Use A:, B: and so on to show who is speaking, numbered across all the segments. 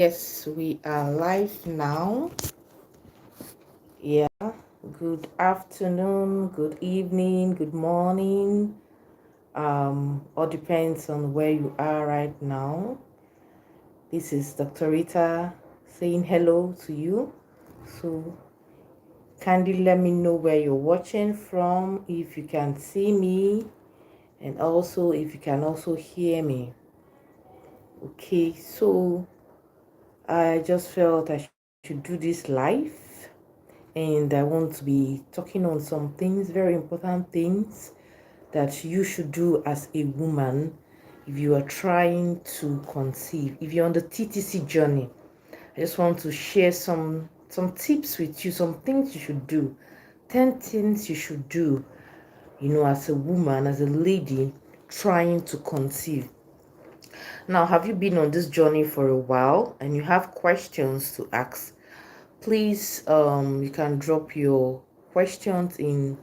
A: Yes, we are live now. Yeah, good afternoon, good evening, good morning. All depends on where you are right now. This is Dr. Rita saying hello to you. So, kindly let me know where you're watching from, if you can see me, and also if you can also hear me. Okay, so I just felt I should do this live and I want to be talking on some things, very important things that you should do as a woman if you are trying to conceive. If you're on the TTC journey, I just want to share some tips with you, some things you should do. 10 things you should do, as a woman, as a lady trying to conceive. Now, have you been on this journey for a while and you have questions to ask? Please, you can drop your questions in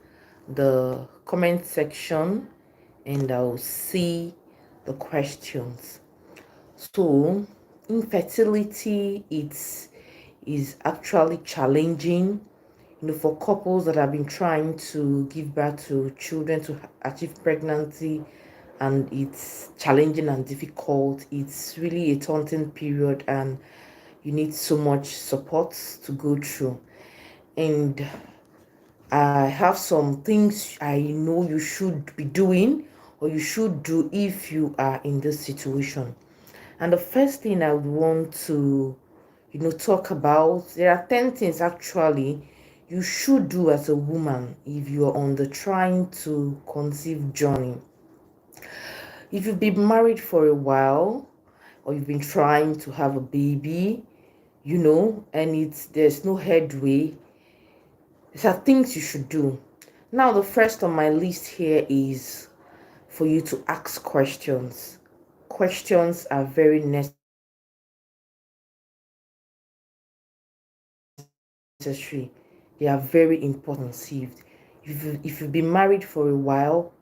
A: the comment section and I'll see the questions. So, infertility is actually challenging, for couples that have been trying to give birth to children to achieve pregnancy, and it's challenging and difficult. It's really a daunting period, and you need so much support to go through. And I have some things I know you should be doing or you should do if you are in this situation. And the first thing I would want to, talk about, there are 10 things actually you should do as a woman if you are on the trying to conceive journey. If you've been married for a while or you've been trying to have a baby, and there's no headway, there are things you should do. Now, the first on my list here is for you to ask questions. Questions are very necessary. They are very important if you are trying to conceive. If you've been married for a while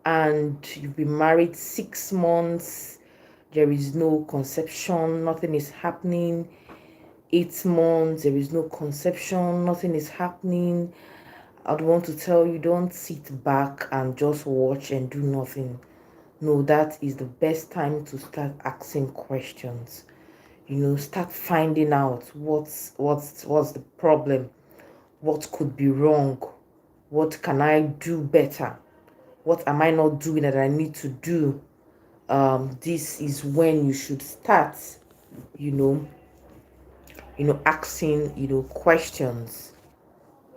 A: and you've been married 6 months, there is no conception, nothing is happening. 8 months, there is no conception, nothing is happening. I'd want to tell you, don't sit back and just watch and do nothing. No, that is the best time to start asking questions. Start finding out what's the problem, what could be wrong, what can I do better, what am I not doing that I need to do. This is when you should start, you know, asking, questions,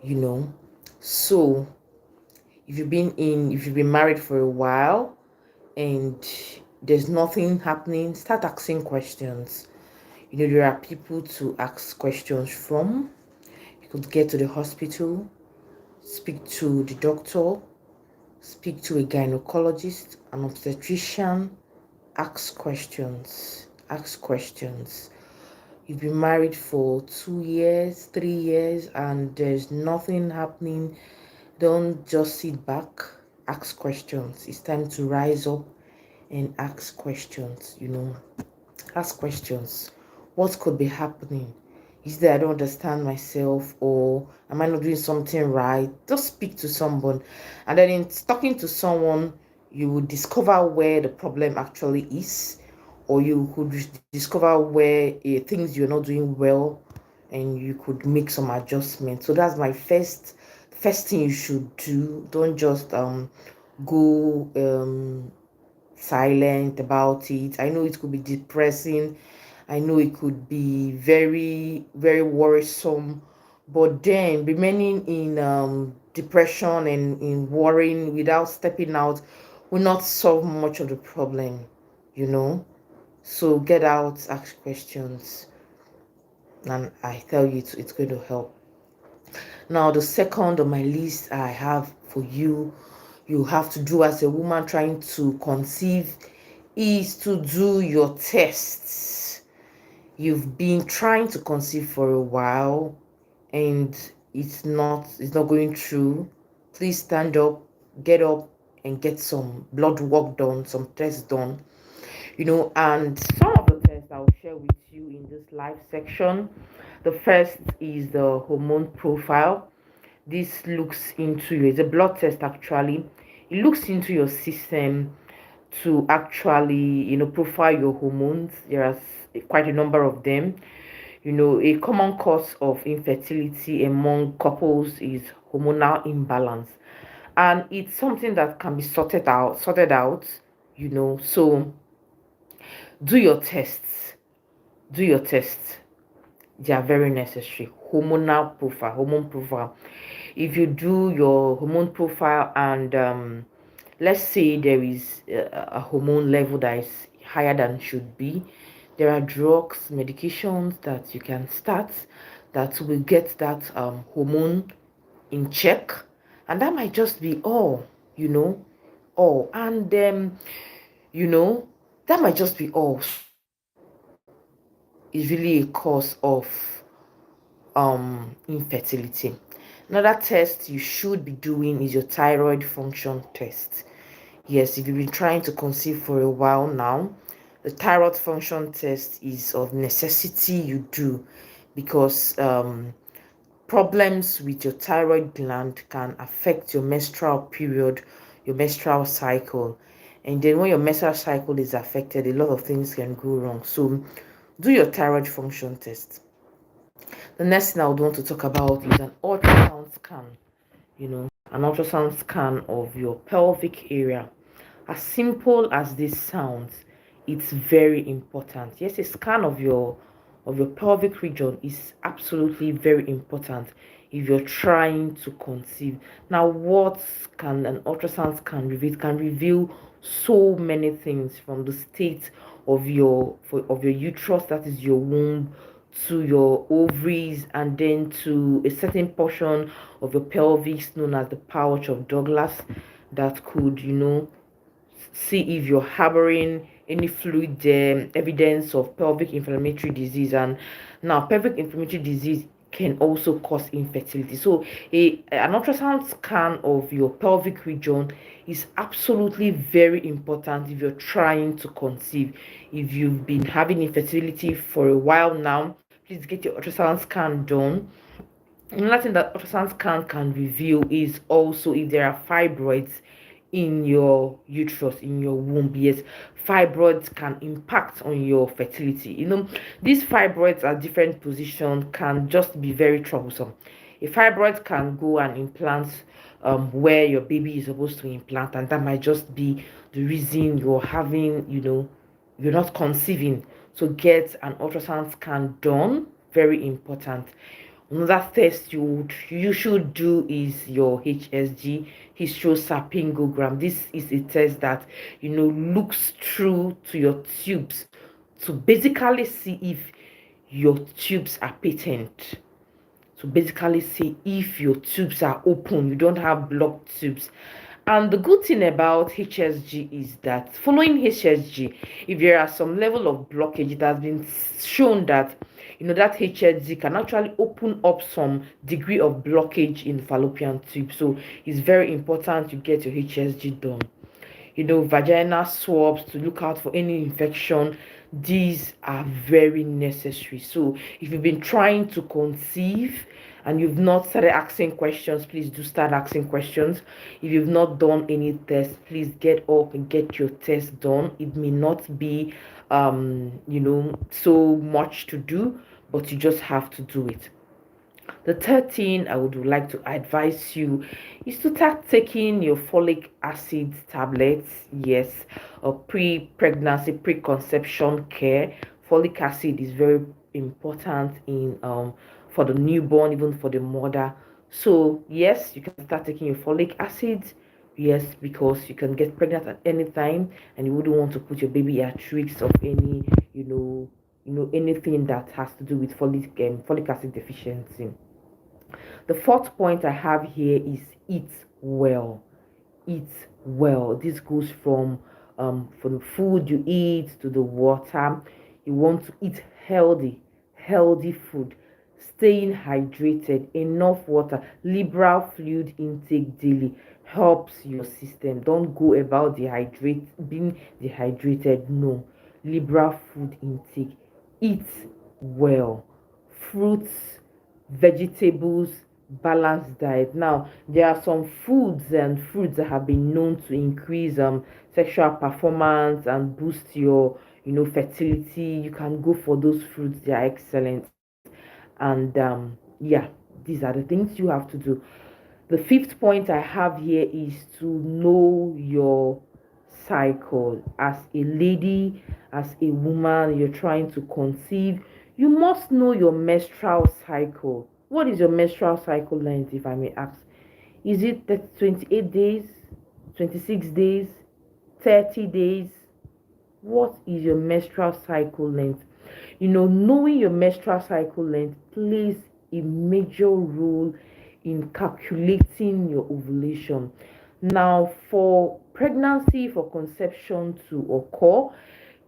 A: you know. So if you've been married for a while and there's nothing happening, start asking questions. There are people to ask questions from. You could get to the hospital, speak to the doctor, speak to a gynecologist, an obstetrician, ask questions. Ask questions. You've been married for 2 years, 3 years, and there's nothing happening. Don't just sit back. Ask questions. It's time to rise up and ask questions. Ask questions. What could be happening? Is that I don't understand myself, or am I not doing something right? Just speak to someone, and then in talking to someone, you will discover where the problem actually is, or you could discover where things you're not doing well, and you could make some adjustments. So that's my first thing you should do. Don't just go silent about it. I know it could be depressing. I know it could be very, very worrisome. But then remaining in depression and in worrying without stepping out will not solve much of the problem, you know. So get out, ask questions, and I tell you it's going to help. Now, the second on my list I have for you have to do as a woman trying to conceive is to do your tests. You've been trying to conceive for a while and it's not going through. Please stand up, get up and get some blood work done, some tests done. And some of the tests I'll share with you in this live section. The first is the hormone profile. This looks into you, it's a blood test actually. It looks into your system to actually, profile your hormones. There are quite a number of them. A common cause of infertility among couples is hormonal imbalance, and it's something that can be sorted out. So do your tests. Do your tests. They are very necessary. Hormone profile. If you do your hormone profile and let's say there is a hormone level that is higher than should be, there are drugs, medications that you can start that will get that hormone in check, and that might just be all. All, and you know that might just be all. Is really a cause of infertility. Another test you should be doing is your thyroid function test. Yes, if you've been trying to conceive for a while now, the thyroid function test is of necessity you do, because problems with your thyroid gland can affect your menstrual period, your menstrual cycle. And then when your menstrual cycle is affected, a lot of things can go wrong. So do your thyroid function test. The next thing I would want to talk about is an ultrasound scan. An ultrasound scan of your pelvic area. As simple as this sounds, it's very important. Yes, a scan of your pelvic region is absolutely very important if you're trying to conceive. Now, what can an ultrasound scan reveal? It can reveal so many things, from the state of your uterus, that is your womb, to your ovaries, and then to a certain portion of your pelvis known as the pouch of Douglas, that could, see if you're harboring any fluid there, evidence of pelvic inflammatory disease. And now pelvic inflammatory disease can also cause infertility. So an ultrasound scan of your pelvic region is absolutely very important if you're trying to conceive. If you've been having infertility for a while now, please get your ultrasound scan done. Another thing that ultrasound scan can reveal is also if there are fibroids in your uterus, in your womb. Yes, fibroids can impact on your fertility. These fibroids at different positions can just be very troublesome. A fibroid can go and implant where your baby is supposed to implant, and that might just be the reason you're having, you're not conceiving. So get an ultrasound scan done. Very important. Another test you should do is your HSG, hysterosalpingogram. This is a test that looks through to your tubes to basically see if your tubes are patent. To basically see if your tubes are open, you don't have blocked tubes. And the good thing about HSG is that following HSG, if there are some level of blockage, it has been shown that that HSG can actually open up some degree of blockage in fallopian tube. So it's very important you get your HSG done. Vaginal swabs to look out for any infection. These are very necessary. So if you've been trying to conceive and you've not started asking questions, please do start asking questions. If you've not done any tests, please get up and get your test done. It may not be so much to do, but you just have to do it. The third thing I would like to advise you is to start taking your folic acid tablets. Yes, pre-pregnancy, preconception care. Folic acid is very important in for the newborn, even for the mother. So yes, you can start taking your folic acid. Yes, because you can get pregnant at any time, and you wouldn't want to put your baby at risk of any, anything that has to do with folic acid deficiency. The fourth point I have here is eat well. Eat well. This goes from the food you eat to the water. You want to eat healthy food. Staying hydrated, enough water, liberal fluid intake daily helps your system. Don't go about being dehydrated. No, liberal food intake eat well, fruits, vegetables, balanced diet. Now, there are some foods and fruits that have been known to increase sexual performance and boost your fertility. You can go for those fruits, they are excellent. And yeah, these are the things you have to do. The fifth point I have here is to know your cycle. As a lady, as a woman, you're trying to conceive, you must know your menstrual cycle. What is your menstrual cycle length, if I may ask? Is it 28 days, 26 days, 30 days? What is your menstrual cycle length? Knowing your menstrual cycle length plays a major role in calculating your ovulation. Now, for pregnancy, for conception to occur,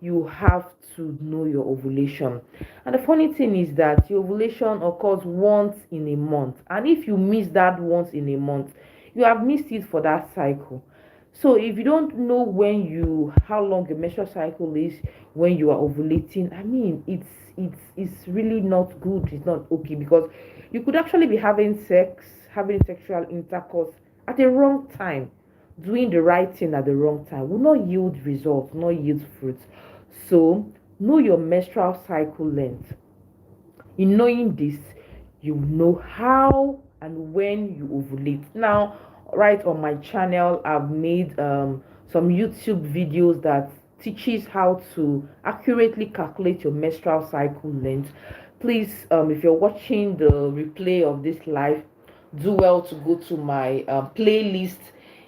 A: you have to know your ovulation. And the funny thing is that your ovulation occurs once in a month. And if you miss that once in a month, you have missed it for that cycle. So if you don't know how long your menstrual cycle is when you are ovulating, I mean it's really not good. It's not okay, because you could actually be having sexual intercourse at the wrong time. Doing the right thing at the wrong time will not yield results, not yield fruits. So know your menstrual cycle length. In knowing this, you know how and when you ovulate. Now, right on my channel, I've made some YouTube videos that teaches how to accurately calculate your menstrual cycle length. Please, if you're watching the replay of this live, do well to go to my playlist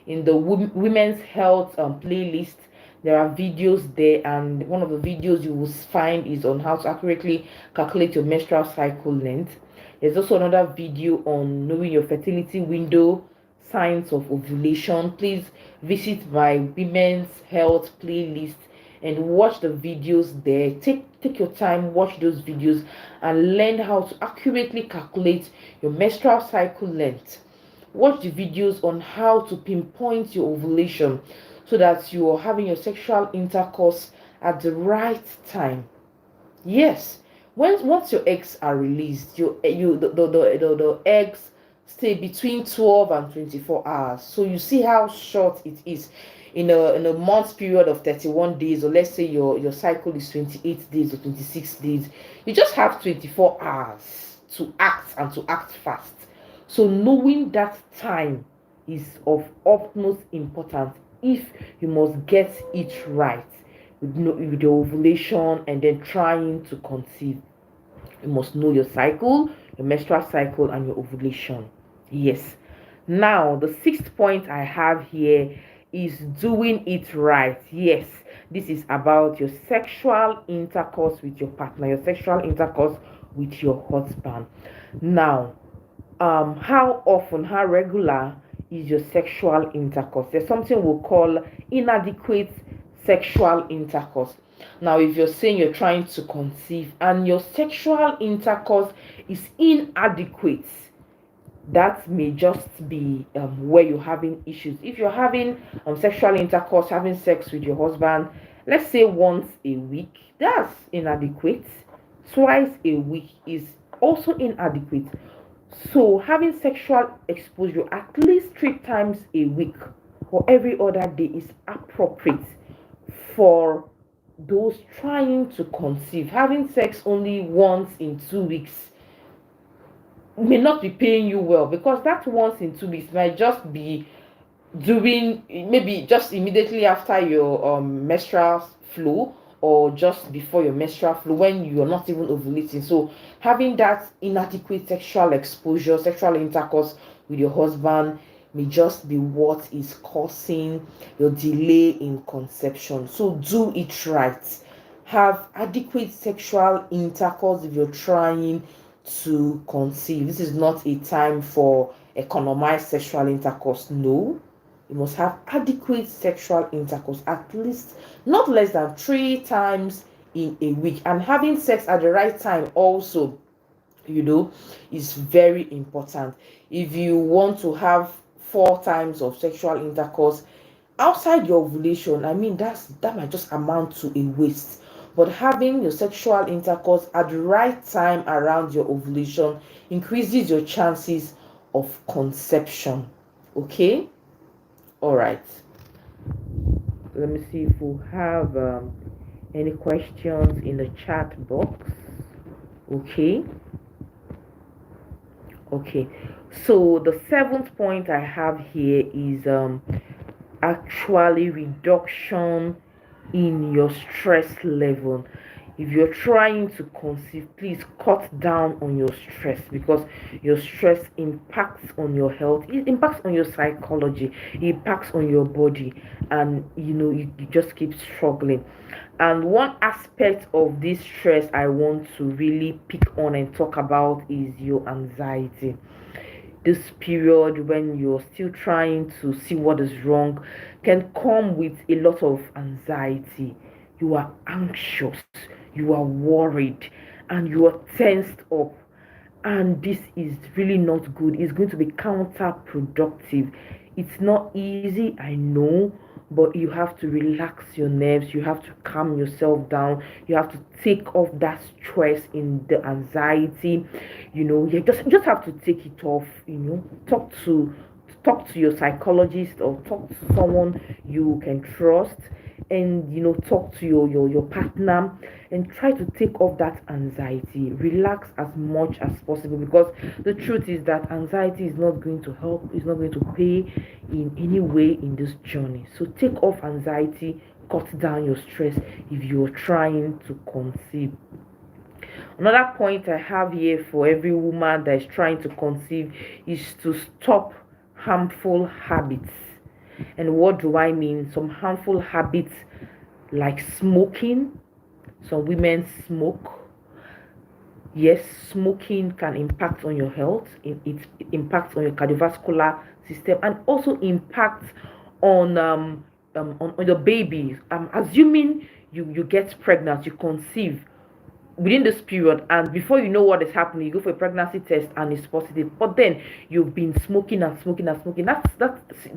A: in the women's health playlist. There are videos there, and one of the videos you will find is on how to accurately calculate your menstrual cycle length. There's also another video on knowing your fertility window, signs of ovulation. Please visit my women's health playlist and watch the videos there. Take your time, watch those videos, and learn how to accurately calculate your menstrual cycle length. Watch the videos on how to pinpoint your ovulation so that you are having your sexual intercourse at the right time. Yes, once your eggs are released, the eggs stay between 12 and 24 hours. So you see how short it is. In a month period of 31 days, or let's say your cycle is 28 days or 26 days, you just have 24 hours to act, and to act fast. So knowing that time is of utmost importance if you must get it right with your ovulation and then trying to conceive. You must know your cycle, your menstrual cycle, and your ovulation. Yes. Now, the sixth point I have here is doing it right. Yes, this is about your sexual intercourse with your partner, your sexual intercourse with your husband. Now, how often, how regular is your sexual intercourse? There's something we call inadequate sexual intercourse. Now, if you're saying you're trying to conceive and your sexual intercourse is inadequate, that may just be where you're having issues. If you're having sexual intercourse, having sex with your husband, let's say once a week, that's inadequate. Twice a week is also inadequate. So, having sexual exposure at least 3 times a week or every other day is appropriate for those trying to conceive. Having sex only once in 2 weeks may not be paying you well, because that once in 2 weeks might just be during, maybe just immediately after your menstrual flow, or just before your menstrual flow when you're not even ovulating. So having that inadequate sexual exposure, sexual intercourse with your husband may just be what is causing your delay in conception. So do it right. Have adequate sexual intercourse if you're trying to conceive. This is not a time for economized sexual intercourse. No, you must have adequate sexual intercourse at least not less than 3 times in a week. And having sex at the right time also, is very important. If you want to have 4 times of sexual intercourse outside your ovulation, I mean that might just amount to a waste. But having your sexual intercourse at the right time around your ovulation increases your chances of conception. Okay? All right. Let me see if we have any questions in the chat box. Okay. Okay. So the seventh point I have here is actually reduction in your stress level. If you're trying to conceive, please cut down on your stress, because your stress impacts on your health, it impacts on your psychology, it impacts on your body, and you just keep struggling. And one aspect of this stress I want to really pick on and talk about is your anxiety. This period when you're still trying to see what is wrong can come with a lot of anxiety. You are anxious, you are worried, and you are tensed up. And this is really not good. It's going to be counterproductive. It's not easy, I know, but you have to relax your nerves, you have to calm yourself down, you have to take off that stress in the anxiety. You just have to take it off. Talk to your psychologist, or talk to someone you can trust, and talk to your partner, and try to take off that anxiety. Relax as much as possible, because the truth is that anxiety is not going to help, is not going to pay in any way in this journey. So take off anxiety, cut down your stress if you're trying to conceive. Another point I have here for every woman that is trying to conceive is to stop harmful habits. And what do I mean? Some harmful habits like smoking. Some women smoke. Yes, smoking can impact on your health. It impacts on your cardiovascular system, and also impacts on on your baby. Assuming you get pregnant, you conceive within this period, and before you know what is happening, you go for a pregnancy test and it's positive, but then you've been smoking and smoking and smoking. That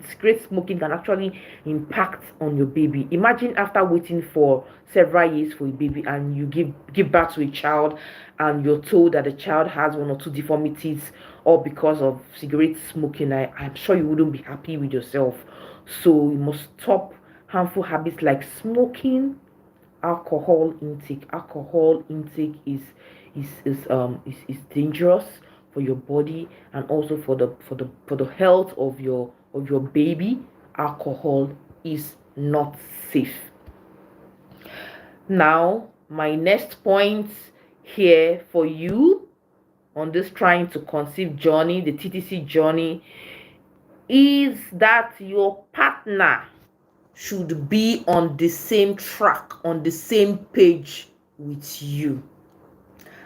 A: cigarette smoking can actually impact on your baby. Imagine after waiting for several years for a baby, and you give birth to a child, and you're told that the child has one or two deformities, all because of cigarette smoking. I'm sure you wouldn't be happy with yourself. So you must stop harmful habits like smoking. Alcohol intake is dangerous for your body, and also for the health of your baby. Alcohol is not safe. Now, my next point here for you on this trying to conceive journey, the TTC journey, is that your partner should be on the same track, on the same page with you.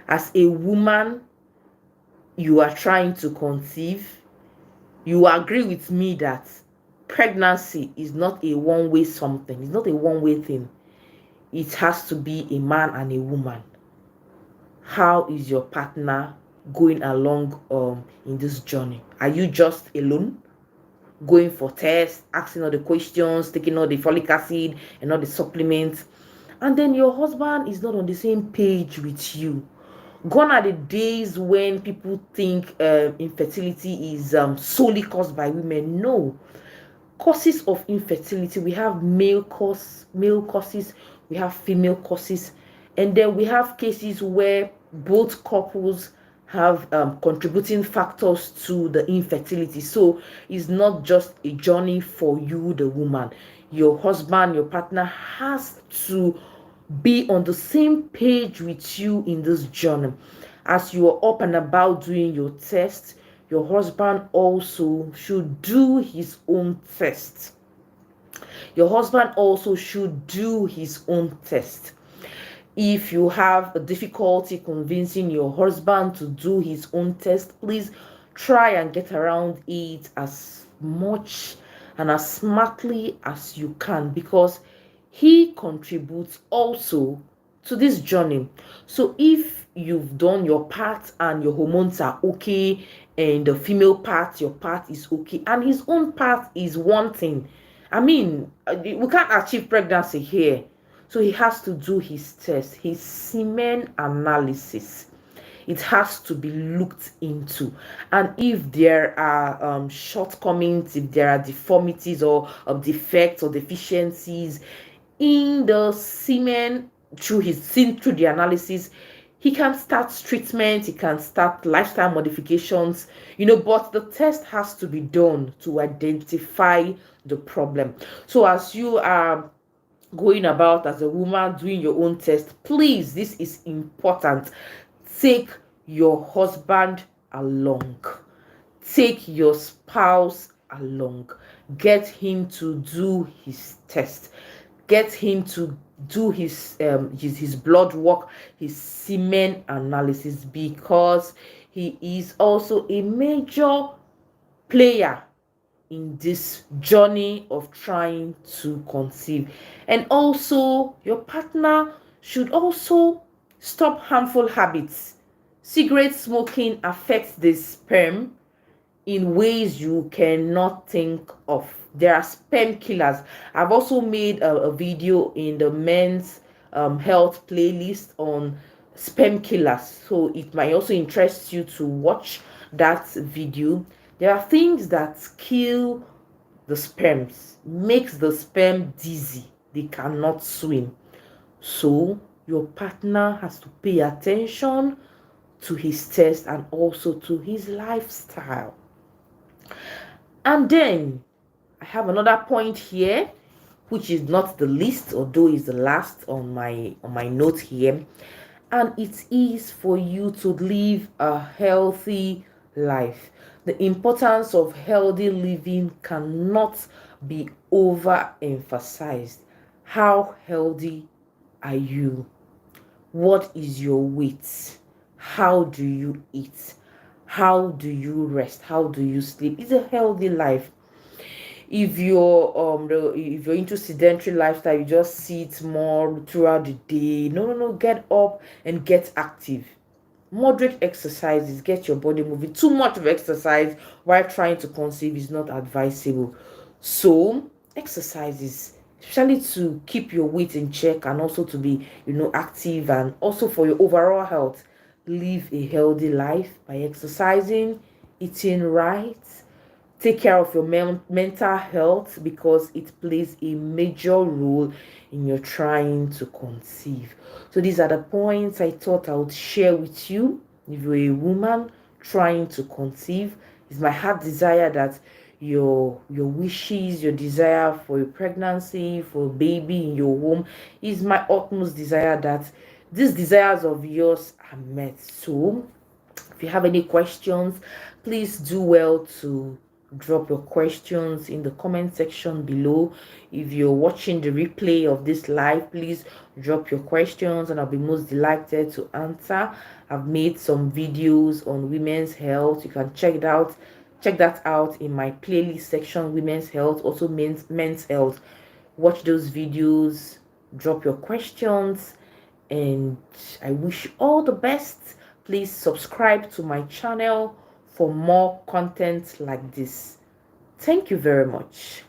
A: As a woman, you are trying to conceive, you agree with me that pregnancy is not a one-way something, it's not a one-way thing. It has to be a man and a woman. How is your partner going along in this journey? Are you just alone, going for tests, asking all the questions, taking all the folic acid and all the supplements, and then your husband is not on the same page with you? Gone are the days when people think infertility is solely caused by women. No. Causes of infertility, we have male causes, we have female causes, and then we have cases where both couples have contributing factors to the infertility. So it's not just a journey for you, the woman. Your husband, your partner, has to be on the same page with you in this journey. As you are up and about doing your test, your husband also should do his own test. Your husband also should do his own test. If you have a difficulty convincing your husband to do his own test, please try and get around it as much and as smartly as you can, because he contributes also to this journey. So if you've done your part and your hormones are okay, and the female part, your part is okay, and his own part is wanting, I mean, we can't achieve pregnancy here. So he has to do his test, his semen analysis. It has to be looked into, and if there are shortcomings, if there are deformities or defects or deficiencies in the semen through the analysis, he can start treatment, he can start lifestyle modifications, but the test has to be done to identify the problem. So as you are going about as a woman doing your own test, please, this is important. Take your husband along, take your spouse along, get him to do his test, get him to do his blood work, his semen analysis, because he is also a major player in this journey of trying to conceive. And also, your partner should also stop harmful habits. Cigarette smoking affects the sperm in ways you cannot think of. There are sperm killers. I've also made a video in the men's health playlist on sperm killers, so it might also interest you to watch that video. There are things that kill the sperms, makes the sperm dizzy, they cannot swim. So your partner has to pay attention to his test and also to his lifestyle. And then I have another point here, which is not the least, although is the last on my note here, and it is for you to live a healthy life. The importance of healthy living cannot be overemphasized. How healthy are you? What is your weight? How do you eat? How do you rest? How do you sleep? It's a healthy life. If you're into sedentary lifestyle, you just sit more throughout the day. No, get up and get active. Moderate exercises, get your body moving. Too much of exercise while trying to conceive is not advisable. So exercises, especially to keep your weight in check and also to be active, and also for your overall health. Live a healthy life by exercising, eating right, take care of your mental health, because it plays a major role in your trying to conceive. So these are the points I thought I would share with you. If you're a woman trying to conceive, it's my heart desire that your wishes, your desire for a pregnancy, for a baby in your womb, is my utmost desire that these desires of yours are met. So if you have any questions, please do well to drop your questions in the comment section below. If you're watching the replay of this live, please drop your questions and I'll be most delighted to answer. I've made some videos on women's health. You can check that out in my playlist section, women's health, also men's health. Watch those videos, drop your questions, and I wish you all the best. Please subscribe to my channel for more content like this. Thank you very much.